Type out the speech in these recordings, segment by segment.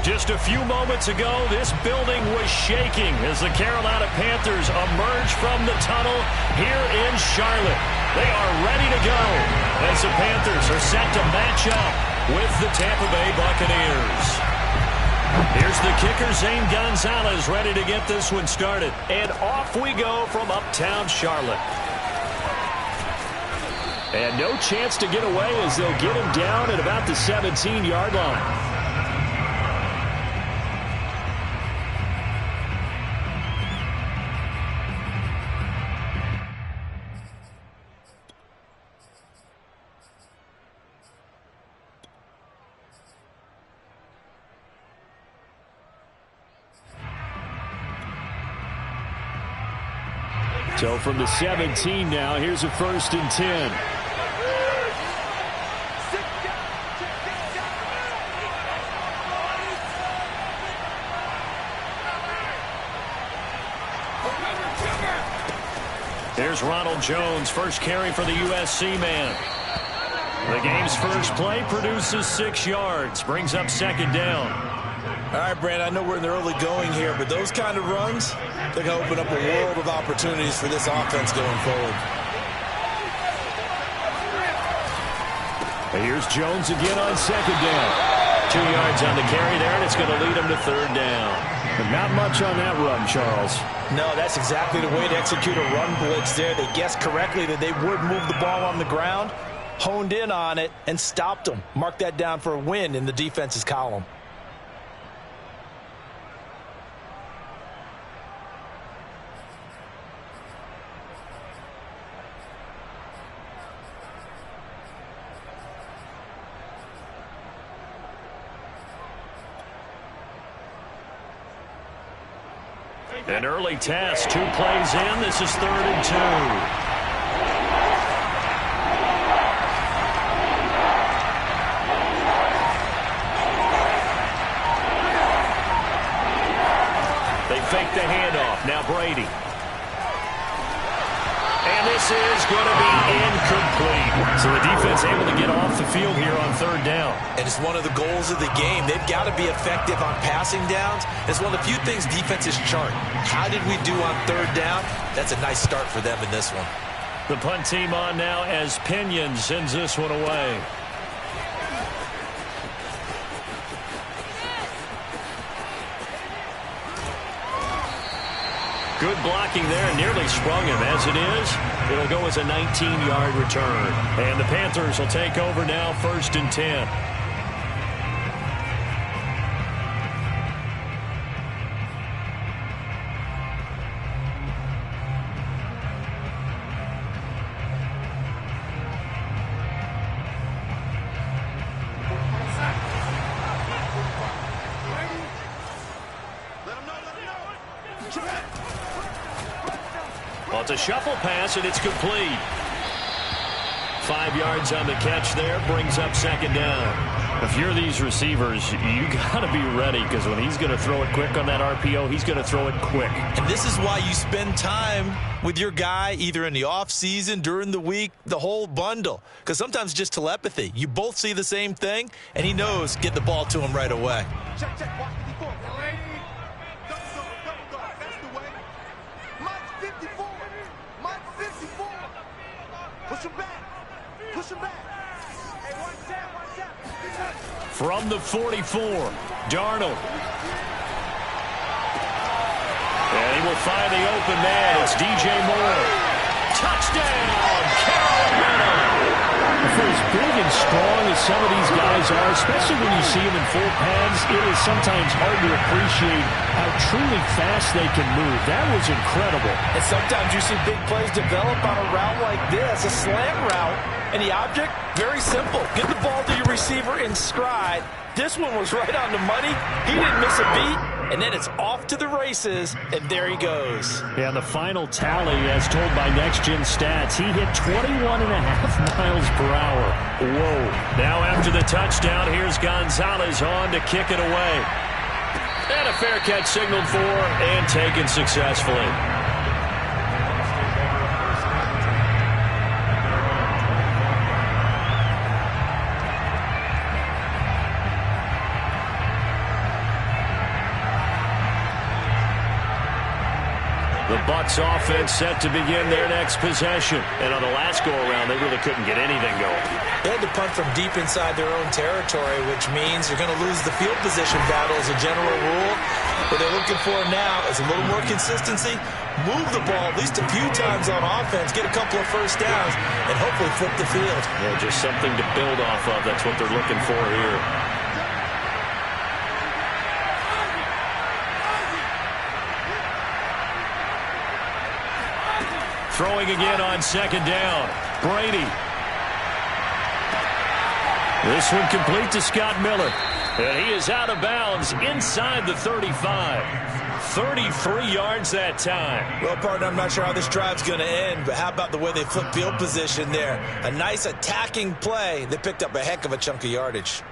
Just a few moments ago, this building was shaking as the Carolina Panthers emerged from the tunnel here in Charlotte. They are ready to go as the Panthers are set to match up with the Tampa Bay Buccaneers. Here's the kicker, Zane Gonzalez, ready to get this one started. And off we go from uptown Charlotte. And no chance to get away as they'll get him down at about the 17-yard line. So from the 17 now, here's a 1st and 10. Here's Ronald Jones, first carry for the USC man. The game's first play produces 6 yards, brings up 2nd down. All right, Brandon, I know we're in the early going here, but those kind of runs, they're going to open up a world of opportunities for this offense going forward. And here's Jones again on 2nd down. 2 yards on the carry there, and it's going to lead him to 3rd down. But not much on that run, Charles. No, that's exactly the way to execute a run blitz there. They guessed correctly that they would move the ball on the ground, honed in on it, and stopped them. Mark that down for a win in the defense's column. An early test, 2 plays in. This is 3rd and 2. They fake the handoff. Now Brady. And this is going to be incomplete. So the defense able to get off the field here on 3rd down. And it's one of the goals of the game. They've got to be effective on passing downs. It's one of the few things defenses chart. How did we do on 3rd down? That's a nice start for them in this one. The punt team on now as Pinion sends this one away. Good blocking there, nearly sprung him. As it is, it'll go as a 19-yard return. And the Panthers will take over now, 1st and 10. Well, it's a shuffle pass, and it's complete. 5 yards on the catch there, brings up 2nd down. If you're these receivers, you got to be ready, because when he's going to throw it quick on that RPO, he's going to throw it quick. And this is why you spend time with your guy either in the offseason, during the week, the whole bundle. Because sometimes just telepathy. You both see the same thing, and he knows get the ball to him right away. Check, check, watch 54. That's the way. Mike 54. Mike 54. Push him back. Push him back. Hey, one tap. From the 44, Darnold. And he will find the open man. It's DJ Moore. Touchdown, Carolina. For as big and strong as some of these guys are, especially when you see them in full pads, it is sometimes hard to appreciate how truly fast they can move. That was incredible. And sometimes you see big plays develop on a route like this, a slant route, and the object, very simple. Get the ball to your receiver in stride. This one was right on the money. He didn't miss a beat, and then it's off to the races, and there he goes. Yeah, the final tally, as told by Next Gen Stats, he hit 21.5 miles per hour. Whoa. Now after the touchdown, here's Gonzalez on to kick it away. And a fair catch signaled for and taken successfully. The Bucs offense set to begin their next possession. And on the last go-around, they really couldn't get anything going. They had to punt from deep inside their own territory, which means you're going to lose the field position battle as a general rule. What they're looking for now is a little more consistency, move the ball at least a few times on offense, get a couple of first downs, and hopefully flip the field. Yeah, just something to build off of. That's what they're looking for here. Throwing again on second down. Brady. This one complete to Scott Miller. And he is out of bounds inside the 35. 33 yards that time. Well, partner, I'm not sure how this drive's going to end, but how about the way they flip field position there? A nice attacking play. They picked up a heck of a chunk of yardage.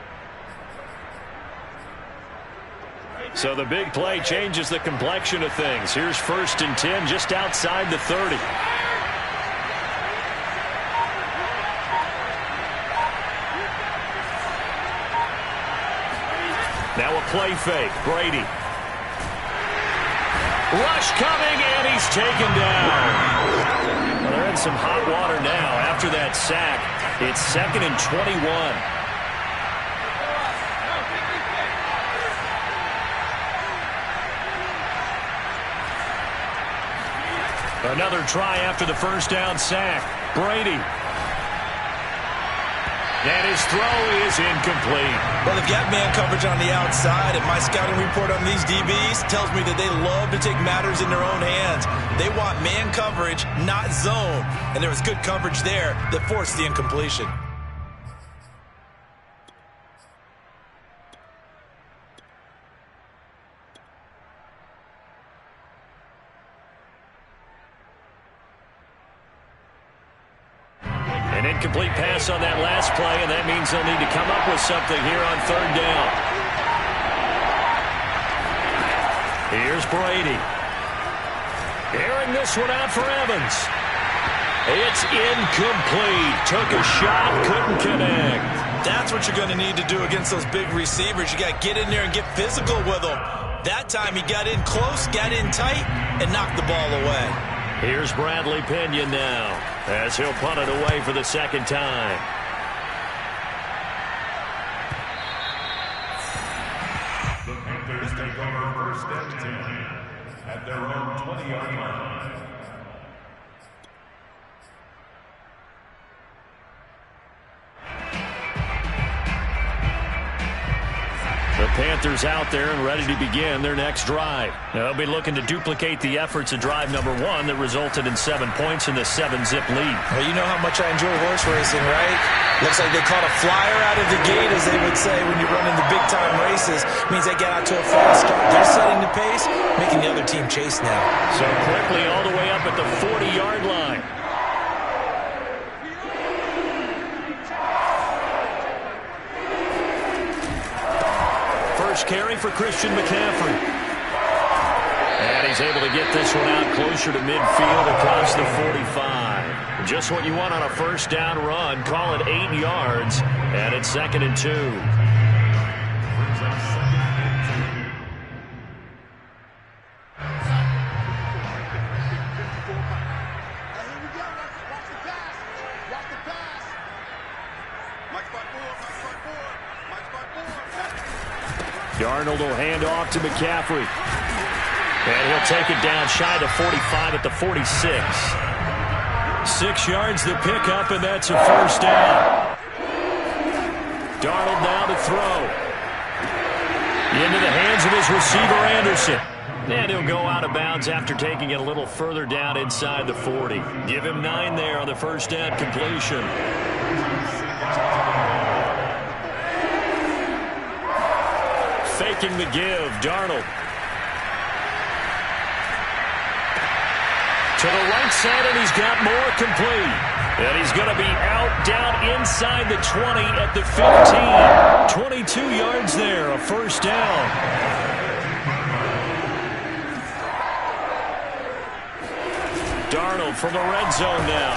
So the big play changes the complexion of things. Here's 1st and 10 just outside the 30. Now a play fake. Brady. Rush coming, and he's taken down. Well, they're in some hot water now after that sack. It's 2nd and 21. Another try after the first down sack. Brady. And his throw is incomplete. Well, they've got man coverage on the outside, and my scouting report on these DBs tells me that they love to take matters in their own hands. They want man coverage, not zone. And there was good coverage there that forced the incompletion. An incomplete pass on that last play, and that means they'll need to come up with something here on 3rd down. Here's Brady. Airing this one out for Evans. It's incomplete. Took a shot, couldn't connect. That's what you're going to need to do against those big receivers. You got to get in there and get physical with them. That time he got in close, got in tight, and knocked the ball away. Here's Bradley Pinion now, as he'll punt it away for the 2nd time. The Panthers take over 1st and 10 at their own 20-yard line. The Panthers out there and ready to begin their next drive. They'll be looking to duplicate the efforts of drive number 1 that resulted in 7 points in the 7-zip lead. Well, you know how much I enjoy horse racing, right? Looks like they caught a flyer out of the gate, as they would say when you're running the big-time races. Means they get out to a fast start. They're setting the pace, making the other team chase now. So quickly all the way up at the 40-yard line. First carry for Christian McCaffrey. And he's able to get this one out closer to midfield across the 45. Just what you want on a first down run. Call it 8 yards. And it's 2nd and 2. Darnold will hand off to McCaffrey. And he'll take it down shy to 45 at the 46. 6 yards the pickup, and that's a first down. Darnold now to throw. Into the hands of his receiver, Anderson. And he'll go out of bounds after taking it a little further down inside the 40. Give him 9 there on the first down completion. Faking the give, Darnold. To the right side, and he's got more complete. And he's going to be out down inside the 20 at the 15. 22 yards there, a first down. Darnold from the red zone now.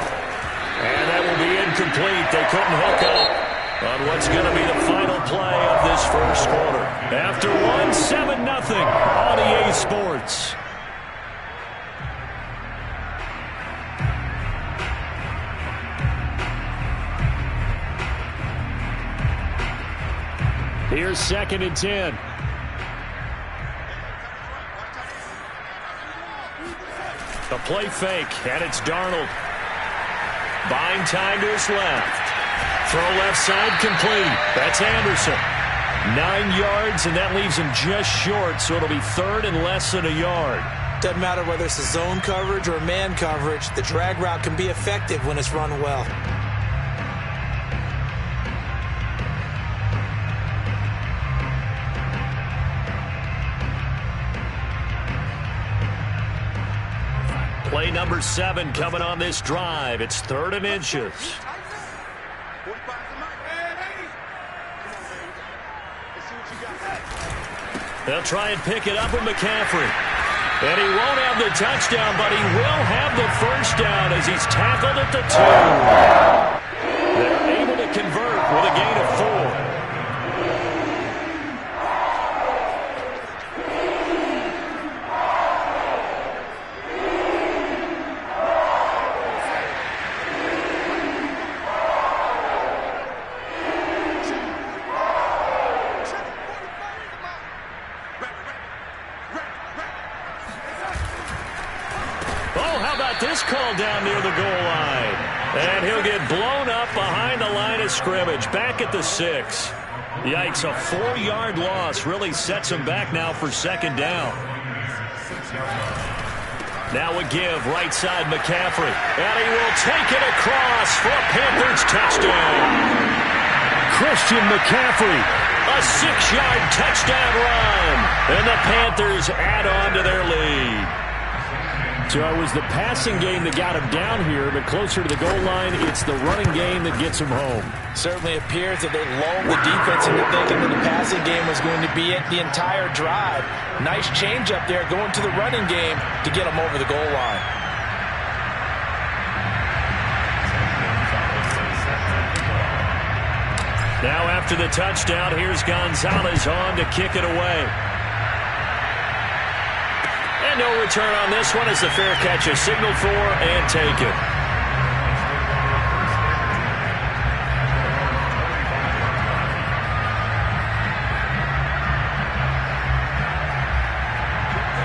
And that will be incomplete. They couldn't hook up on what's going to be the final play of this first quarter. After 7-0 on EA Sports. Here's 2nd and 10. The play fake, and it's Darnold. Buying time to his left. Throw left side complete. That's Anderson. 9 yards, and that leaves him just short, so it'll be 3rd and less than a yard. Doesn't matter whether it's a zone coverage or man coverage. The drag route can be effective when it's run well. Play number 7 coming on this drive. It's 3rd and inches. They'll try and pick it up with McCaffrey. And he won't have the touchdown, but he will have the first down as he's tackled at the 2. They're able to convert with a gain of 4. This call down near the goal line. And he'll get blown up behind the line of scrimmage. Back at the 6. Yikes, a 4-yard loss really sets him back now for 2nd down. Now a give, right side McCaffrey. And he will take it across for a Panthers touchdown. Christian McCaffrey, a 6-yard touchdown run. And the Panthers add on to their lead. So it was the passing game that got him down here, but closer to the goal line, it's the running game that gets him home. Certainly appears that they lulled the defense into thinking that the passing game was going to be it the entire drive. Nice change up there going to the running game to get him over the goal line. Now after the touchdown, here's Gonzalez on to kick it away. And no return on this one as the fair catch is signaled for and taken.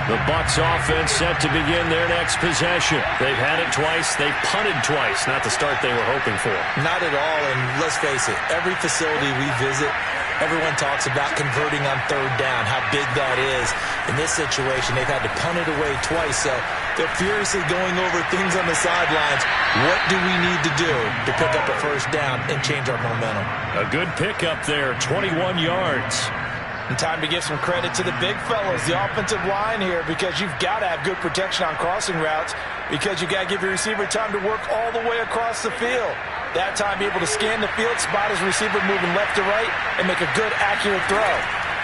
The Bucs offense set to begin their next possession. They've had it twice. They've punted twice. Not the start they were hoping for. Not at all, and let's face it, every facility we visit, everyone talks about converting on 3rd down, how big that is. In this situation, they've had to punt it away twice, so they're furiously going over things on the sidelines. What do we need to do to pick up a 1st down and change our momentum? A good pickup there, 21 yards. And time to give some credit to the big fellas, the offensive line here, because you've got to have good protection on crossing routes, because you've got to give your receiver time to work all the way across the field. That time, be able to scan the field, spot his receiver moving left to right, and make a good, accurate throw.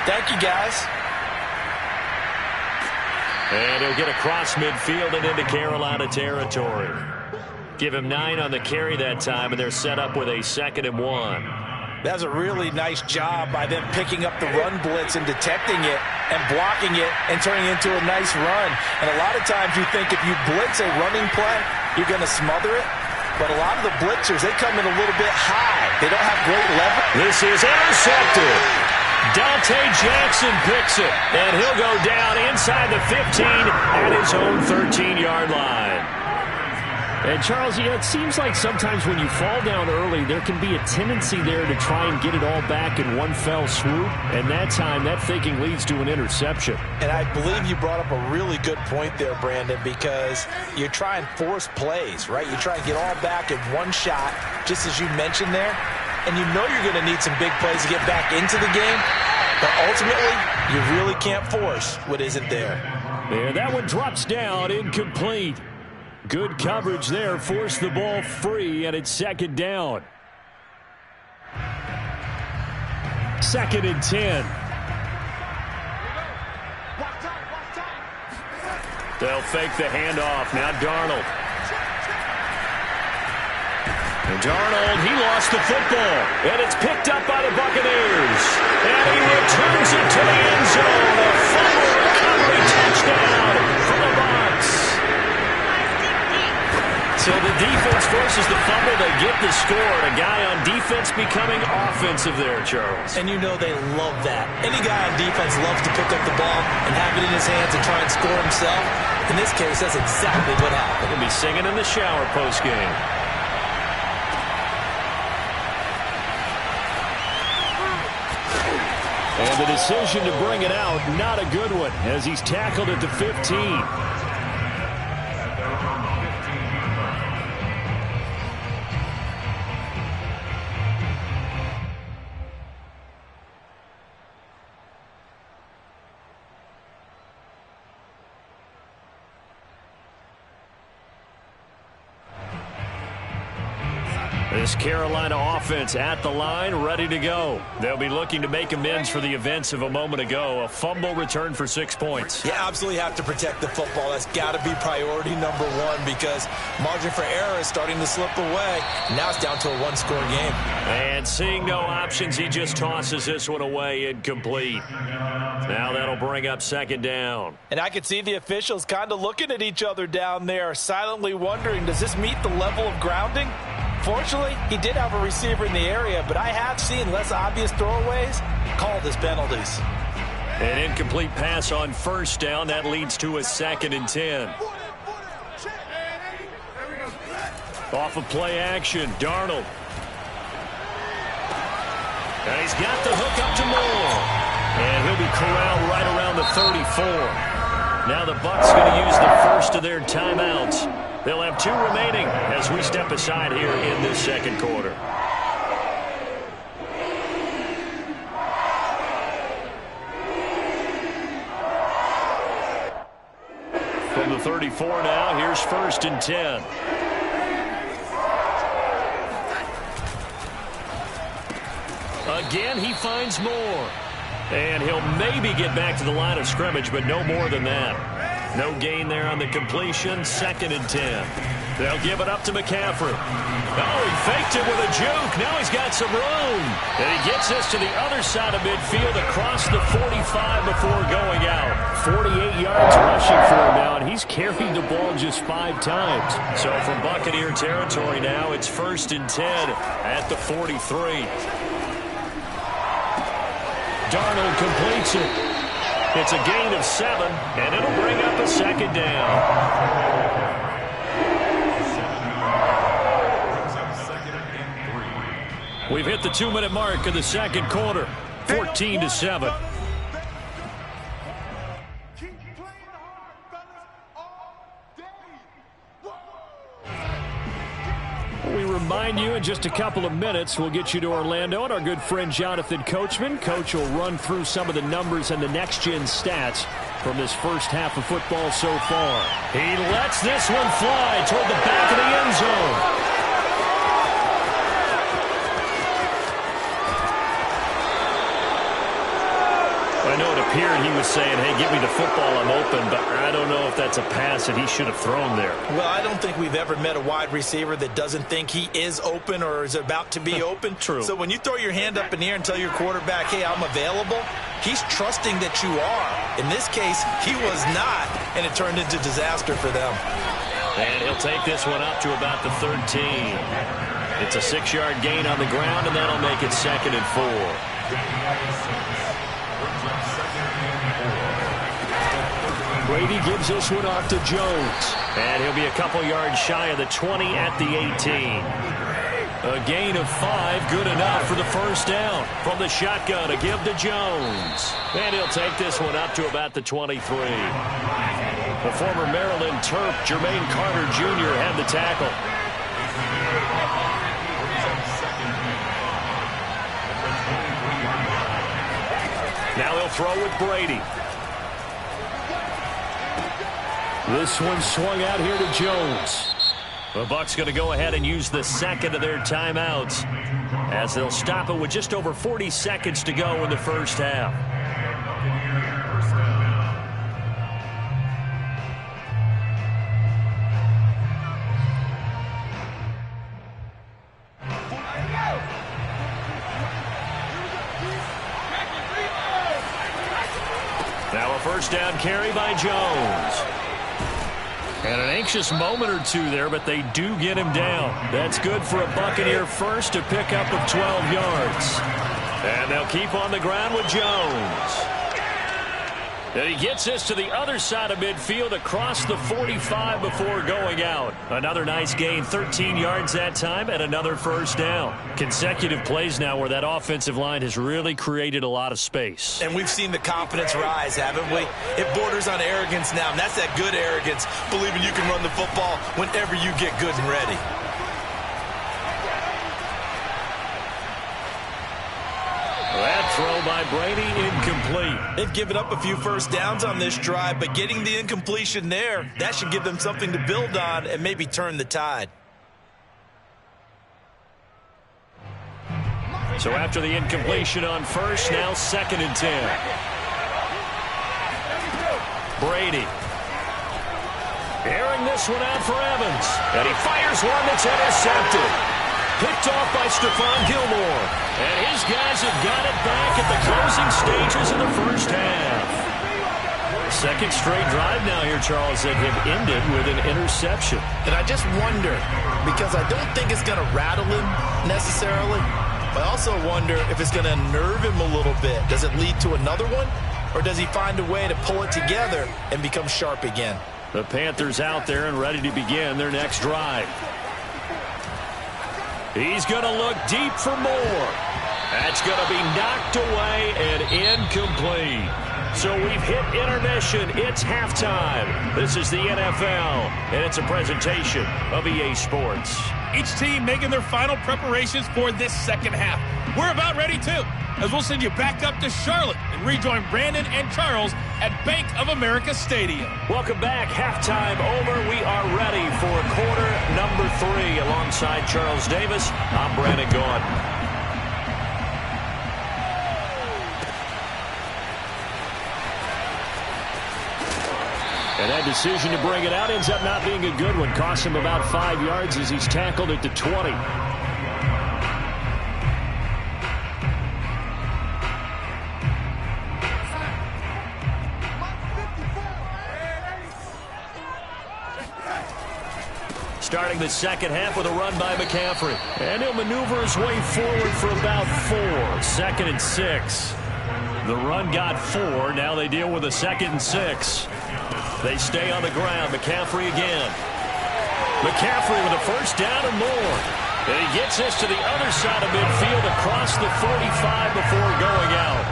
Thank you, guys. And he'll get across midfield and into Carolina territory. Give him 9 on the carry that time, and they're set up with a 2nd and 1. That was a really nice job by them picking up the run blitz and detecting it and blocking it and turning it into a nice run. And a lot of times you think if you blitz a running play, you're going to smother it. But a lot of the blitzers, they come in a little bit high. They don't have great leverage. This is intercepted. Dante Jackson picks it, and he'll go down inside the 15 at his own 13-yard line. And, Charles, it seems like sometimes when you fall down early, there can be a tendency there to try and get it all back in one fell swoop. And that time, that thinking leads to an interception. And I believe you brought up a really good point there, Brandon, because you try and force plays, right? You try and get all back in one shot, just as you mentioned there. And you know you're going to need some big plays to get back into the game. But ultimately, you really can't force what isn't there. Yeah, that one drops down, incomplete. Good coverage there, forced the ball free, and it's 2nd down. 2nd and 10. They'll fake the handoff. Now Darnold. And Darnold, he lost the football, and it's picked up by the Buccaneers. And he returns it to the end zone. A fumble recovery touchdown for the Bucs. So the defense forces the fumble. They get the score. And a guy on defense becoming offensive there, Charles. And you know they love that. Any guy on defense loves to pick up the ball and have it in his hands and try and score himself. In this case, that's exactly what happened. He'll be singing in the shower post-game. And the decision to bring it out, not a good one, as he's tackled at the 15. This Carolina offense at the line, ready to go. They'll be looking to make amends for the events of a moment ago. A fumble return for 6 points. You absolutely have to protect the football. That's got to be priority number one because margin for error is starting to slip away. Now it's down to a one-score game. And seeing no options, he just tosses this one away, incomplete. Now that'll bring up second down. And I could see the officials kind of looking at each other down there, silently wondering, does this meet the level of grounding? Fortunately, he did have a receiver in the area, but I have seen less obvious throwaways called as penalties. An incomplete pass on first down. That leads to a 2nd and 10. Off of play action, Darnold. And he's got the hook up to Moore. And he'll be corralled right around the 34. Now the Bucs going to use the first of their timeouts. They'll have 2 remaining as we step aside here in this second quarter. From the 34 now, here's 1st and 10. Again, he finds Moore. And he'll maybe get back to the line of scrimmage, but no more than that. No gain there on the completion. 2nd and 10. They'll give it up to McCaffrey. Oh, he faked it with a juke. Now he's got some room. And he gets this to the other side of midfield across the 45 before going out. 48 yards rushing for him now, and he's carried the ball just 5 times. So from Buccaneer territory now, it's 1st and 10 at the 43. Darnold completes it. It's a gain of 7, and it'll bring up a second down. We've hit the 2-minute mark of the second quarter. 14-7. We remind you in just a couple of minutes we'll get you to Orlando and our good friend Jonathan Coachman. Coach will run through some of the numbers and the next-gen stats from this first half of football so far. He lets this one fly toward the back of the end zone. I know it appeared he was saying, hey, give me the football, I'm open, but I don't know if that's a pass that he should have thrown there. Well, I don't think we've ever met a wide receiver that doesn't think he is open or is about to be open. True. So when you throw your hand up in the air and tell your quarterback, hey, I'm available, he's trusting that you are. In this case, he was not, and it turned into disaster for them. And he'll take this one up to about the 13. It's a 6-yard gain on the ground, and that'll make it 2nd and 4. Brady gives this one off to Jones. And he'll be a couple yards shy of the 20 at the 18. A gain of 5, good enough for the first down. From the shotgun, a give to Jones. And he'll take this one up to about the 23. The former Maryland Terp, Jermaine Carter Jr. had the tackle. Now he'll throw with Brady. This one swung out here to Jones. The Bucs going to go ahead and use the second of their timeouts as they'll stop it with just over 40 seconds to go in the first half. Now a first down carry by Jones. And an anxious moment or two there, but they do get him down. That's good for a Buccaneer first to pick up of 12 yards. And they'll keep on the ground with Jones. And he gets this to the other side of midfield across the 45 before going out. Another nice gain, 13 yards that time, and another first down. Consecutive plays now where that offensive line has really created a lot of space. And we've seen the confidence rise, haven't we? It borders on arrogance now, and that's that good arrogance, believing you can run the football whenever you get good and ready. That throw by Brady incomplete. They've given up a few first downs on this drive, but getting the incompletion there, that should give them something to build on and maybe turn the tide. So after the incompletion on first, now 2nd and 10. Brady. Airing this one out for Evans. And he fires one that's intercepted. Picked off by Stephon Gilmore. And his guys have got it back at the closing stages of the first half. Second straight drive now here, Charles, that have ended with an interception. And I just wonder, because I don't think it's going to rattle him necessarily, but I also wonder if it's going to nerve him a little bit. Does it lead to another one? Or does he find a way to pull it together and become sharp again? The Panthers out there and ready to begin their next drive. He's going to look deep for more. That's going to be knocked away and incomplete. So we've hit intermission. It's halftime. This is the NFL, and it's a presentation of EA Sports. Each team making their final preparations for this second half. We're about ready, too, as we'll send you back up to Charlotte and rejoin Brandon and Charles at Bank of America Stadium. Welcome back. Halftime over. We are ready for quarter number 3. Alongside Charles Davis, I'm Brandon Gaudin. And that decision to bring it out ends up not being a good one. Costs him about 5 yards as he's tackled at the 20. Starting the second half with a run by McCaffrey. And he'll maneuver his way forward for about 4. 2nd and 6. The run got 4. Now they deal with a 2nd and 6. They stay on the ground. McCaffrey again. McCaffrey with a first down and more. And he gets this to the other side of midfield across the 45 before going out.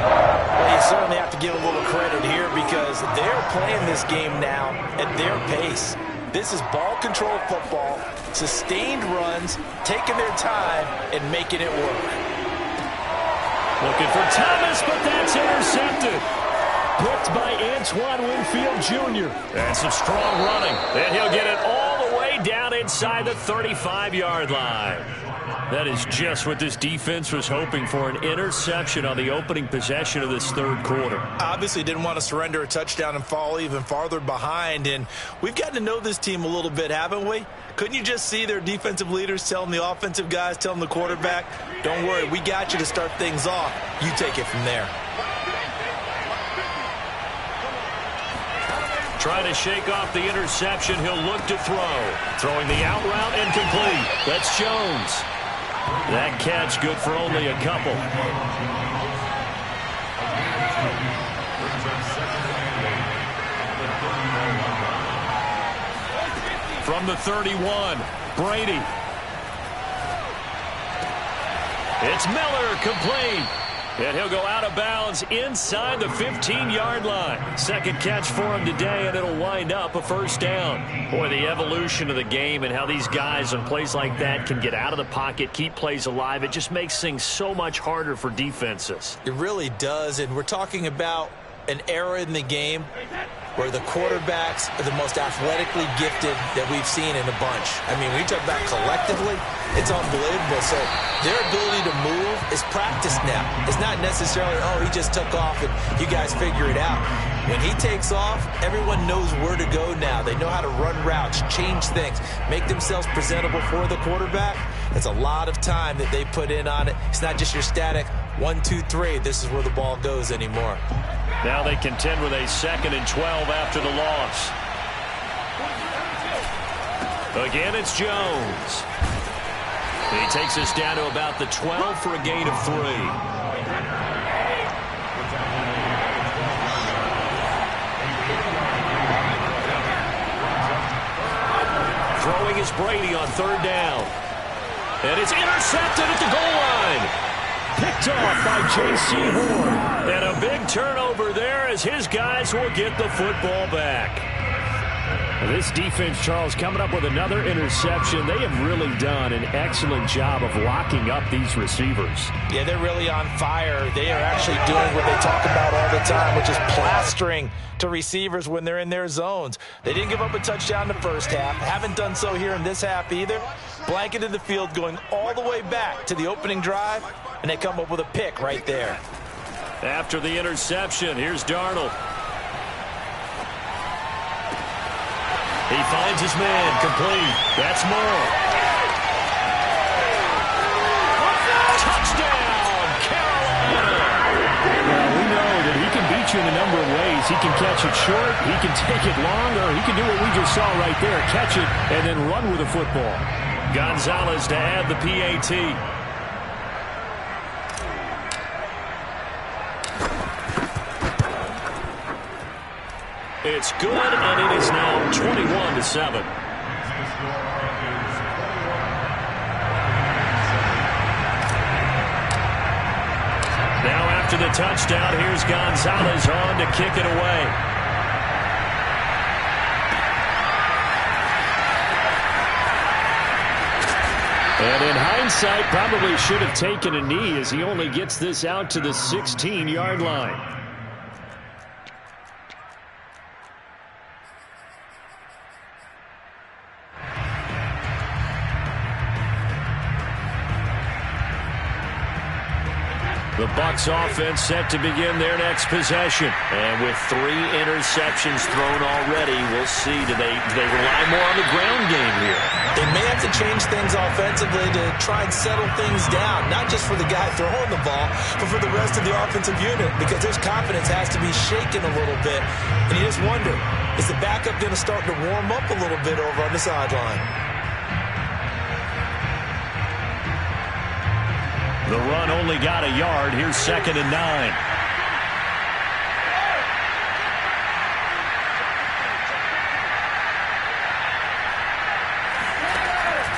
Well, you certainly have to give a little credit here because they're playing this game now at their pace. This is ball control football, sustained runs, taking their time, and making it work. Looking for Thomas, but that's intercepted. Picked by Antoine Winfield Jr. And some strong running. And he'll get it all the way down inside the 35-yard line. That is just what this defense was hoping for, an interception on the opening possession of this third quarter. Obviously didn't want to surrender a touchdown and fall even farther behind. And we've gotten to know this team a little bit, haven't we? Couldn't you just see their defensive leaders telling the offensive guys, telling the quarterback, don't worry, we got you to start things off. You take it from there. Trying to shake off the interception. He'll look to throw. Throwing the out route incomplete. That's Jones. That catch good for only a couple. From the 31, Brady. It's Miller, complete. And he'll go out of bounds inside the 15-yard line. Second catch for him today, and it'll wind up a first down. Boy, the evolution of the game and how these guys on plays like that can get out of the pocket, keep plays alive, it just makes things so much harder for defenses. It really does, and we're talking about an era in the game where the quarterbacks are the most athletically gifted that we've seen in a bunch. I mean, when you talk about collectively, it's unbelievable. So their ability to move is practiced now. It's not necessarily, oh, he just took off and you guys figure it out. When he takes off, everyone knows where to go now. They know how to run routes, change things, make themselves presentable for the quarterback. It's a lot of time that they put in on it. It's not just your static 1, 2, 3. This is where the ball goes anymore. Now they contend with a 2nd and 12 after the loss. Again, it's Jones. He takes us down to about the 12 for a gain of 3. Throwing is Brady on 3rd down. And it's intercepted at the goal line. Picked off by J.C. Horn. And a big turnover there as his guys will get the football back. This defense, Charles, coming up with another interception. They have really done an excellent job of locking up these receivers. Yeah, they're really on fire. They are actually doing what they talk about all the time, which is plastering to receivers when they're in their zones. They didn't give up a touchdown in the first half. Haven't done so here in this half either. Blanketed the field going all the way back to the opening drive, and they come up with a pick right there. After the interception, here's Darnold. He finds his man, complete. That's Moore. Touchdown, Carolina! Well, we know that he can beat you in a number of ways. He can catch it short, he can take it long, or he can do what we just saw right there, catch it and then run with the football. Gonzalez to add the PAT. It's good, and it is now 21-7. Now after the touchdown, here's Gonzalez on to kick it away. And in hindsight, probably should have taken a knee as he only gets this out to the 16-yard line. The Bucs offense set to begin their next possession. And with 3 interceptions thrown already, we'll see. Do they rely more on the ground game here? They may have to change things offensively to try and settle things down, not just for the guy throwing the ball, but for the rest of the offensive unit, because his confidence has to be shaken a little bit. And you just wonder, is the backup going to start to warm up a little bit over on the sideline? The run only got a yard. Here's 2nd and 9.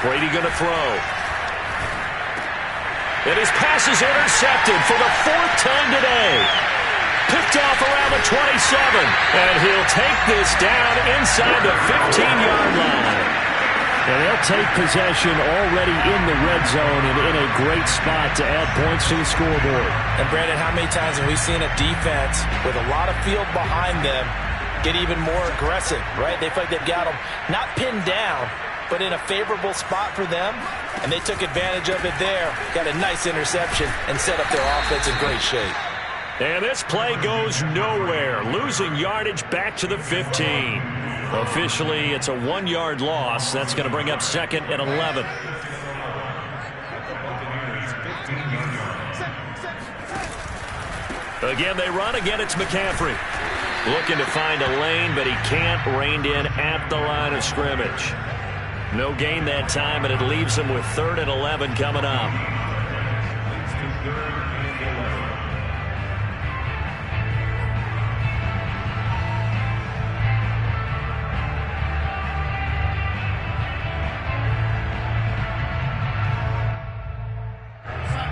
Brady going to throw. And his pass is intercepted for the 4th time today. Picked off around the 27. And he'll take this down inside the 15-yard line. And they'll take possession already in the red zone and in a great spot to add points to the scoreboard. And, Brandon, how many times have we seen a defense with a lot of field behind them get even more aggressive, right? They feel like they've got them not pinned down, but in a favorable spot for them, and they took advantage of it there. Got a nice interception and set up their offense in great shape. And this play goes nowhere, losing yardage back to the 15. Officially, it's a 1-yard loss. That's going to bring up 2nd and 11. Again, they run. Again, it's McCaffrey. Looking to find a lane, but he can't. Reined in at the line of scrimmage. No gain that time, and it leaves him with 3rd and 11 coming up.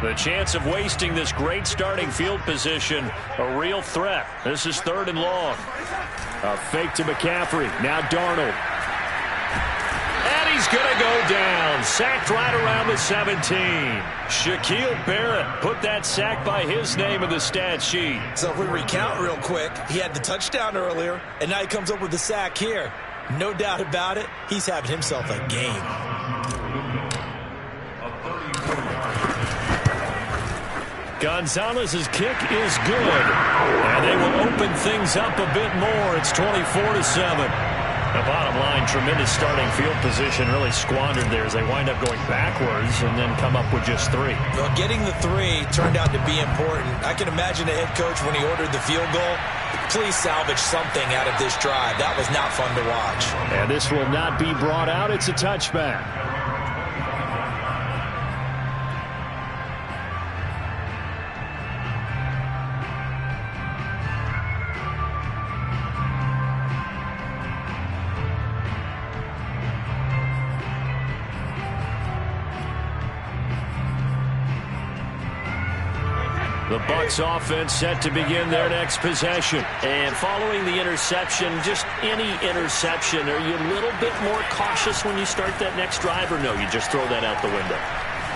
The chance of wasting this great starting field position, a real threat. This is 3rd and long. A fake to McCaffrey. Now Darnold. And he's going to go down. Sacked right around the 17. Shaquille Barrett put that sack by his name in the stat sheet. So if we recount real quick, he had the touchdown earlier, and now he comes up with the sack here. No doubt about it, he's having himself a game. Gonzalez's kick is good, and they will open things up a bit more. It's 24-7. The bottom line, tremendous starting field position, really squandered there as they wind up going backwards and then come up with just 3. Well, getting the 3 turned out to be important. I can imagine the head coach when he ordered the field goal. Please salvage something out of this drive. That was not fun to watch. And this will not be brought out. It's a touchback. The Bucs offense set to begin their next possession. And following the interception, just any interception, are you a little bit more cautious when you start that next drive, or no, you just throw that out the window?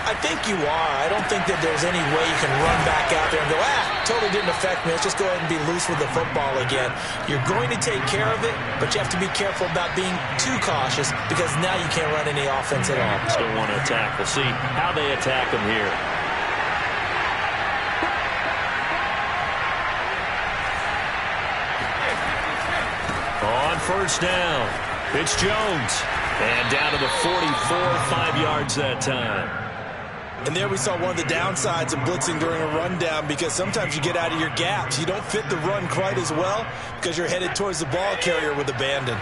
I think you are. I don't think that there's any way you can run back out there and go, totally didn't affect me. Let's just go ahead and be loose with the football again. You're going to take care of it, but you have to be careful about being too cautious because now you can't run any offense at all. Still want to attack. We'll see how they attack them here. On first down, it's Jones. And down to the 44, 5 yards that time. And there we saw one of the downsides of blitzing during a rundown because sometimes you get out of your gaps. You don't fit the run quite as well because you're headed towards the ball carrier with abandon.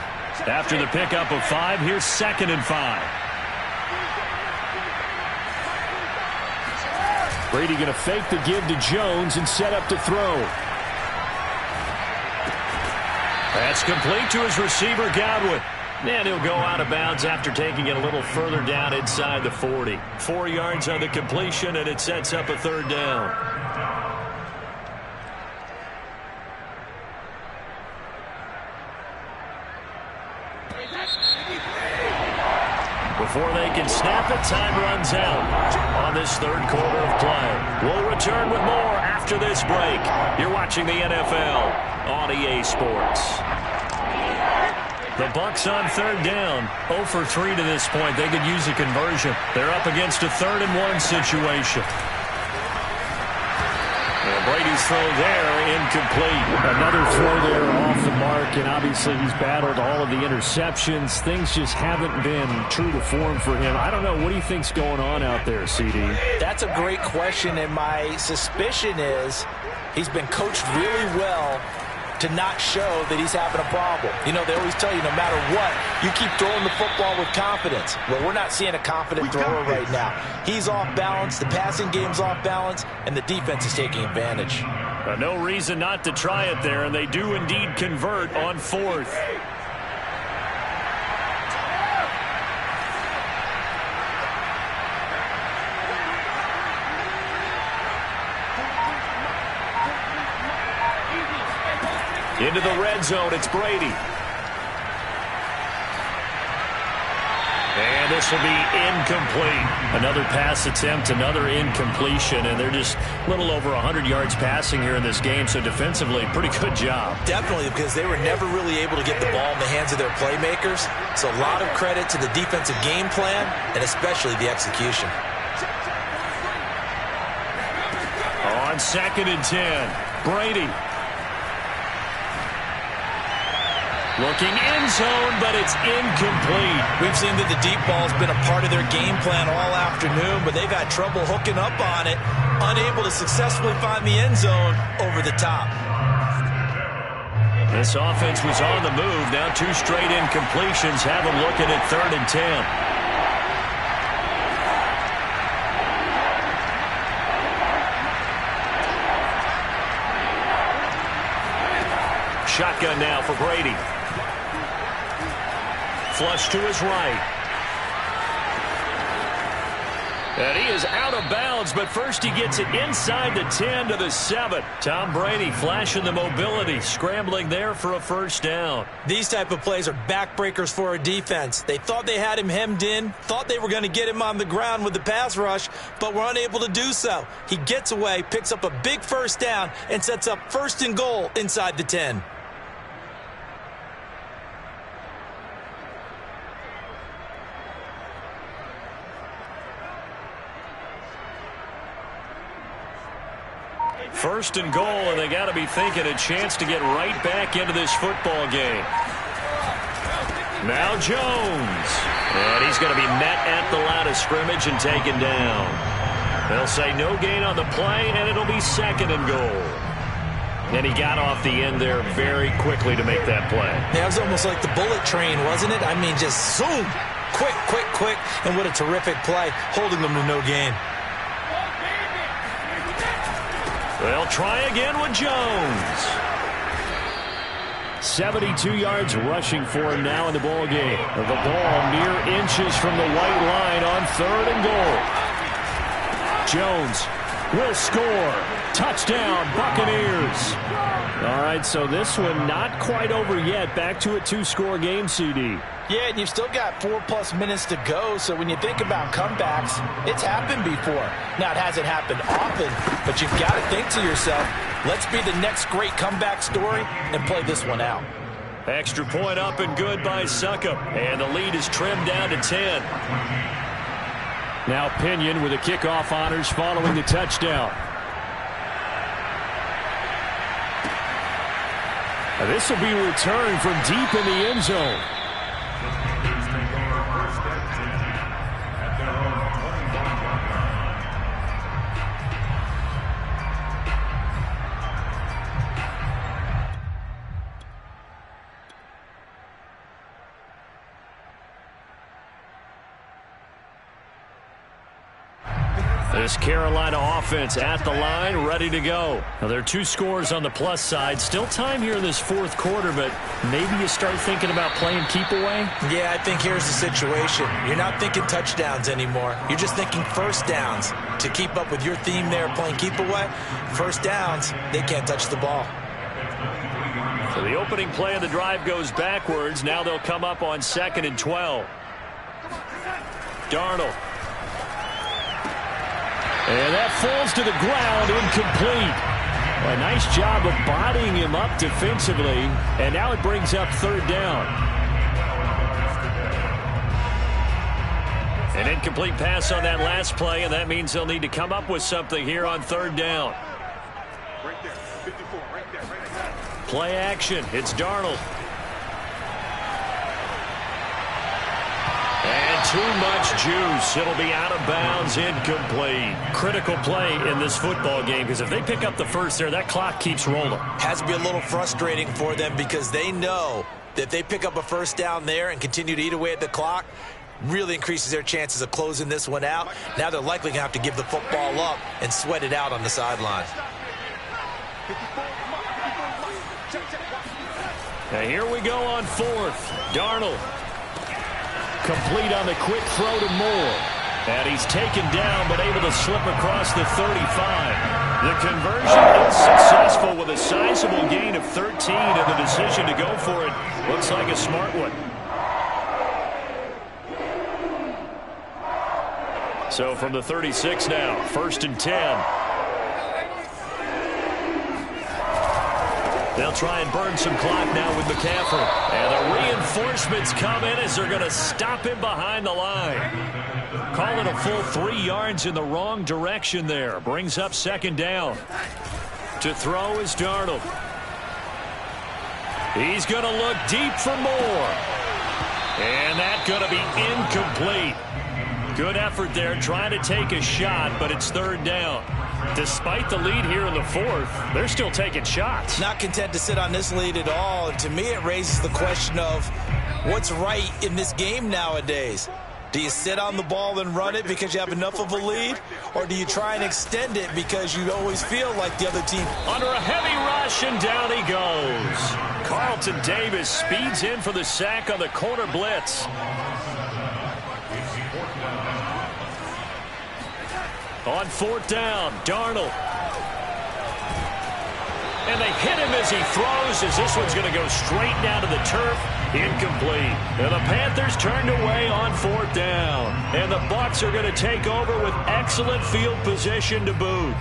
After the pickup of 5, here's 2nd and 5. Brady going to fake the give to Jones and set up to throw. That's complete to his receiver, Godwin. And he'll go out of bounds after taking it a little further down inside the 40. 4 yards on the completion, and it sets up a 3rd down. Before they can snap it, time runs out on this 3rd quarter of play. We'll return with more after this break. You're watching the NFL on EA Sports. The Bucs on 3rd down, 0 for 3 to this point. They could use a conversion. They're up against a 3rd and 1 situation. And Brady's throw there, incomplete. Another throw there off the mark, and obviously he's battled all of the interceptions. Things just haven't been true to form for him. I don't know. What do you think's going on out there, CD? That's a great question, and my suspicion is he's been coached really well to not show that he's having a problem. You know, they always tell you no matter what, you keep throwing the football with confidence. Well, we're not seeing a confident thrower right now. He's off balance, the passing game's off balance, and the defense is taking advantage. No reason not to try it there, and they do indeed convert on 4th. Into the red zone, it's Brady. And this will be incomplete. Another pass attempt, another incompletion, and they're just a little over 100 yards passing here in this game, so defensively, pretty good job. Definitely, because they were never really able to get the ball in the hands of their playmakers, so a lot of credit to the defensive game plan and especially the execution. On 2nd and 10, Brady. Looking end zone, but it's incomplete. We've seen that the deep ball's been a part of their game plan all afternoon, but they've had trouble hooking up on it, unable to successfully find the end zone over the top. This offense was on the move. Now 2 straight incompletions have them looking at 3rd and 10. Shotgun now for Brady. Flush to his right. And he is out of bounds, but first he gets it inside the 10 to the 7. Tom Brady flashing the mobility, scrambling there for a 1st down. These type of plays are backbreakers for a defense. They thought they had him hemmed in, thought they were going to get him on the ground with the pass rush, but were unable to do so. He gets away, picks up a big 1st down, and sets up 1st and goal inside the 10. First and goal, and they got to be thinking a chance to get right back into this football game. Now Jones. And he's going to be met at the line of scrimmage and taken down. They'll say no gain on the play, and it'll be 2nd and goal. And he got off the end there very quickly to make that play. Yeah, it was almost like the bullet train, wasn't it? I mean, just zoom. Quick, quick, quick. And what a terrific play, holding them to no gain. They'll try again with Jones. 72 yards rushing for him now in the ball game. The ball mere inches from the white line on 3rd and goal. Jones will score. Touchdown, Buccaneers. All right, so this one not quite over yet. Back to a 2-score game, CD. Yeah, and you've still got 4+ minutes to go, so when you think about comebacks, it's happened before. Now, it hasn't happened often, but you've got to think to yourself, let's be the next great comeback story and play this one out. Extra point up and good by Succop, and the lead is trimmed down to 10. Now Pinion with the kickoff honors following the touchdown. This will be returned from deep in the end zone. This Carolina offense at the line, ready to go. Now, there are 2 scores on the plus side. Still time here in this 4th quarter, but maybe you start thinking about playing keep away? Yeah, I think here's the situation. You're not thinking touchdowns anymore. You're just thinking first downs. To keep up with your theme there, playing keep away, first downs, they can't touch the ball. So the opening play of the drive goes backwards. Now they'll come up on 2nd and 12. Darnold. And that falls to the ground, incomplete. A nice job of bodying him up defensively, and now it brings up 3rd down. An incomplete pass on that last play, and that means they'll need to come up with something here on 3rd down. Play action. It's Darnold. And too much juice. It'll be out of bounds, incomplete. Critical play in this football game, because if they pick up the first there, that clock keeps rolling. Has to be a little frustrating for them because they know that if they pick up a first down there and continue to eat away at the clock, really increases their chances of closing this one out. Now they're likely going to have to give the football up and sweat it out on the sideline. Now here we go on 4th. Darnold. Complete on the quick throw to Moore. And he's taken down but able to slip across the 35. The conversion is successful with a sizable gain of 13, and the decision to go for it looks like a smart one. So from the 36 now, 1st and 10. They'll try and burn some clock now with McCaffrey. And the reinforcements come in as they're going to stop him behind the line. Call it a full 3 yards in the wrong direction there. Brings up 2nd down. To throw is Darnold. He's going to look deep for Moore. And that's going to be incomplete. Good effort there trying to take a shot, but it's 3rd down. Despite the lead here in the 4th, they're still taking shots. Not content to sit on this lead at all. And to me, it raises the question of what's right in this game nowadays. Do you sit on the ball and run it because you have enough of a lead? Or do you try and extend it because you always feel like the other team? Under a heavy rush, and down he goes. Carlton Davis speeds in for the sack on the corner blitz. On 4th down, Darnold. And they hit him as he throws, as this one's going to go straight down to the turf. Incomplete. And the Panthers turned away on 4th down. And the Bucs are going to take over with excellent field position to boot.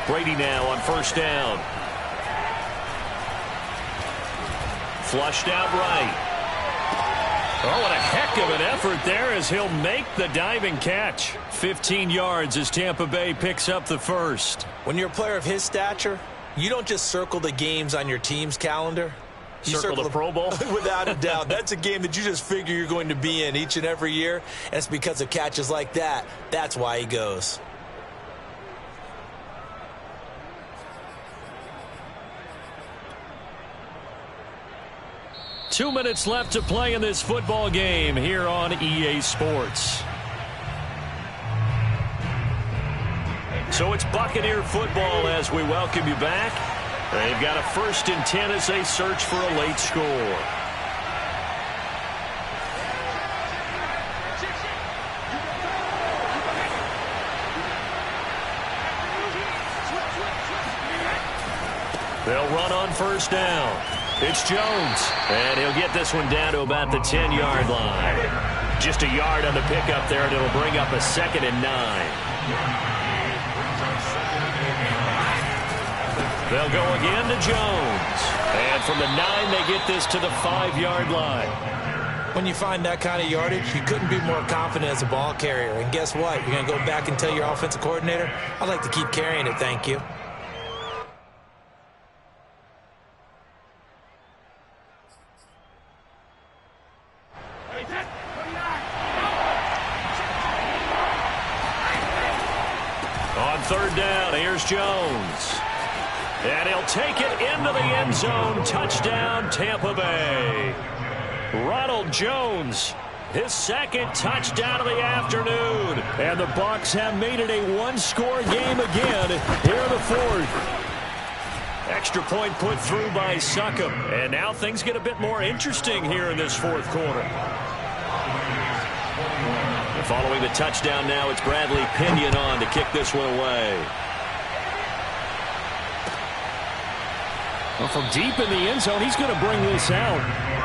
Brady now on 1st down. Flushed out right. Oh, and a heck of an effort there as he'll make the diving catch. 15 yards as Tampa Bay picks up the first. When you're a player of his stature, you don't just circle the games on your team's calendar. You circle the Pro Bowl? Without a doubt. That's a game that you just figure you're going to be in each and every year. And it's because of catches like that. That's why he goes. Two minutes left to play in this football game here on EA Sports. So it's Buccaneer football as we welcome you back. They've got a 1st and 10 as they search for a late score. They'll run on 1st down. It's Jones, and he'll get this one down to about the 10-yard line. Just a yard on the pickup there, and it'll bring up a 2nd and 9. They'll go again to Jones. And from the 9, they get this to the 5-yard line. When you find that kind of yardage, you couldn't be more confident as a ball carrier. And guess what? You're going to go back and tell your offensive coordinator, I'd like to keep carrying it, thank you. On 3rd down, here's Jones. And he'll take it into the end zone. Touchdown, Tampa Bay. Ronald Jones, his 2nd touchdown of the afternoon. And the Bucs have made it a one-score game again here in the 4th. Extra point put through by Succop. And now things get a bit more interesting here in this 4th quarter. Following the touchdown now, it's Bradley Pinion on to kick this one away. Well, from deep in the end zone, he's going to bring this out.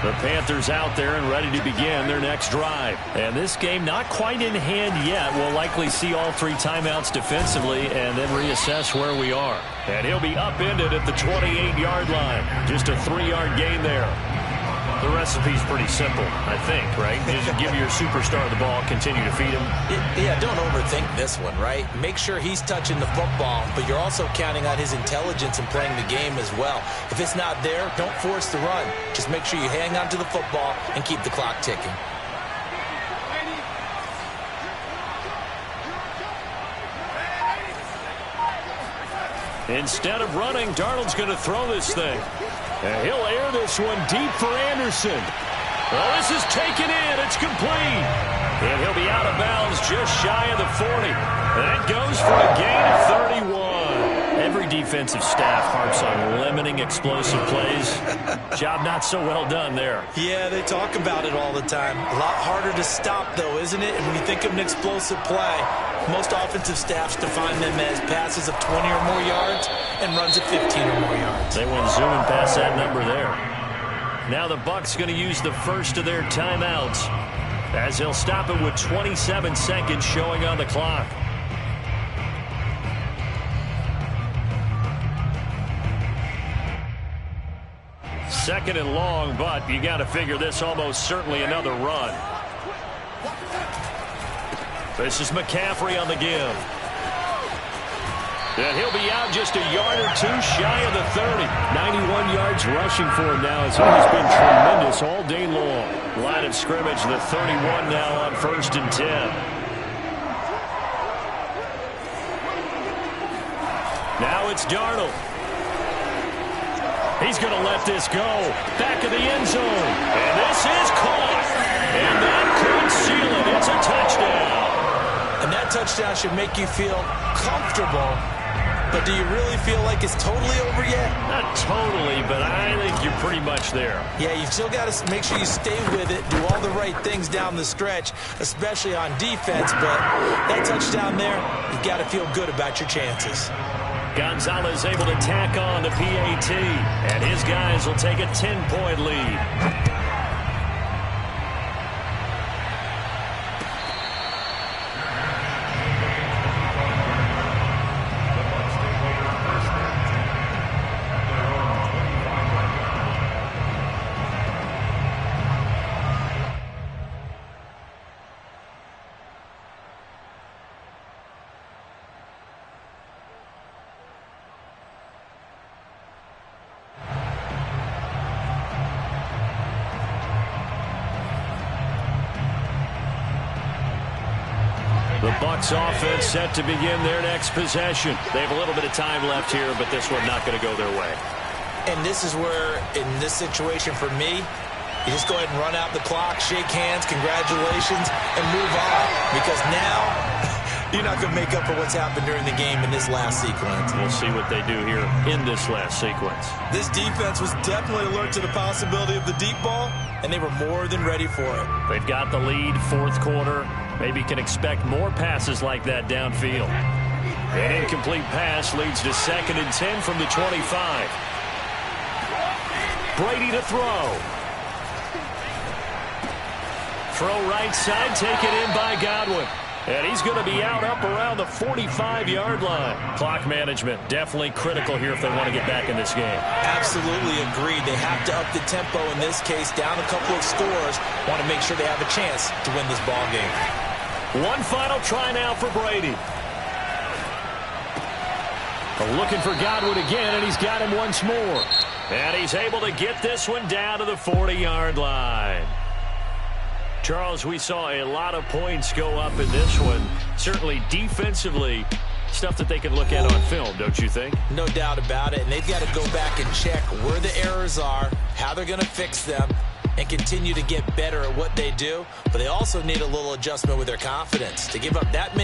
The Panthers out there and ready to begin their next drive. And this game not quite in hand yet. We'll likely see all 3 timeouts defensively and then reassess where we are. And he'll be upended at the 28-yard line. Just a 3-yard gain there. The recipe's pretty simple, I think, right? Just give your superstar the ball, continue to feed him. Yeah, don't overthink this one, right? Make sure he's touching the football, but you're also counting on his intelligence in playing the game as well. If it's not there, don't force the run. Just make sure you hang on to the football and keep the clock ticking. Instead of running, Darnold's going to throw this thing. And he'll air this one deep for Anderson. Well, this is taken in. It's complete. And he'll be out of bounds just shy of the 40. That goes for a gain of 31. Every defensive staff harps on limiting explosive plays. Job not so well done there. Yeah, they talk about it all the time. A lot harder to stop, though, isn't it? And when you think of an explosive play, most offensive staffs define them as passes of 20 or more yards and runs of 15 or more yards. They went zooming past that number there. Now the Bucs going to use the first of their timeouts as they'll stop it with 27 seconds showing on the clock. Second and long, but you got to figure this almost certainly another run. This is McCaffrey on the give. And he'll be out just a yard or 2 shy of the 30. 91 yards rushing for him now as he has been tremendous all day long. Line of scrimmage, the 31 now on 1st and 10. Now it's Darnold. He's going to let this go. Back of the end zone. And this is caught. And that could seal it. It's a touchdown. And that touchdown should make you feel comfortable. But do you really feel like it's totally over yet? Not totally, but I think you're pretty much there. Yeah, you've still got to make sure you stay with it, do all the right things down the stretch, especially on defense. But that touchdown there, you've got to feel good about your chances. Gonzalez able to tack on the PAT, and his guys will take a 10-point lead. The Bucs offense set to begin their next possession. They have a little bit of time left here, but this one not going to go their way. And this is where, in this situation for me, you just go ahead and run out the clock, shake hands, congratulations, and move on. Because now, you're not going to make up for what's happened during the game in this last sequence. We'll see what they do here in this last sequence. This defense was definitely alert to the possibility of the deep ball, and they were more than ready for it. They've got the lead, fourth quarter. Maybe can expect more passes like that downfield. An incomplete pass leads to 2nd and 10 from the 25. Brady to throw. Throw right side, taken in by Godwin. And he's going to be out up around the 45-yard line. Clock management definitely critical here if they want to get back in this game. Absolutely agreed. They have to up the tempo in this case, down a couple of scores. Want to make sure they have a chance to win this ball game. One final try now for Brady. Looking for Godwin again, and he's got him once more. And he's able to get this one down to the 40-yard line. Charles, we saw a lot of points go up in this one. Certainly defensively, stuff that they can look at on film, don't you think? No doubt about it. And they've got to go back and check where the errors are, how they're going to fix them, and continue to get better at what they do. But they also need a little adjustment with their confidence. To give up that many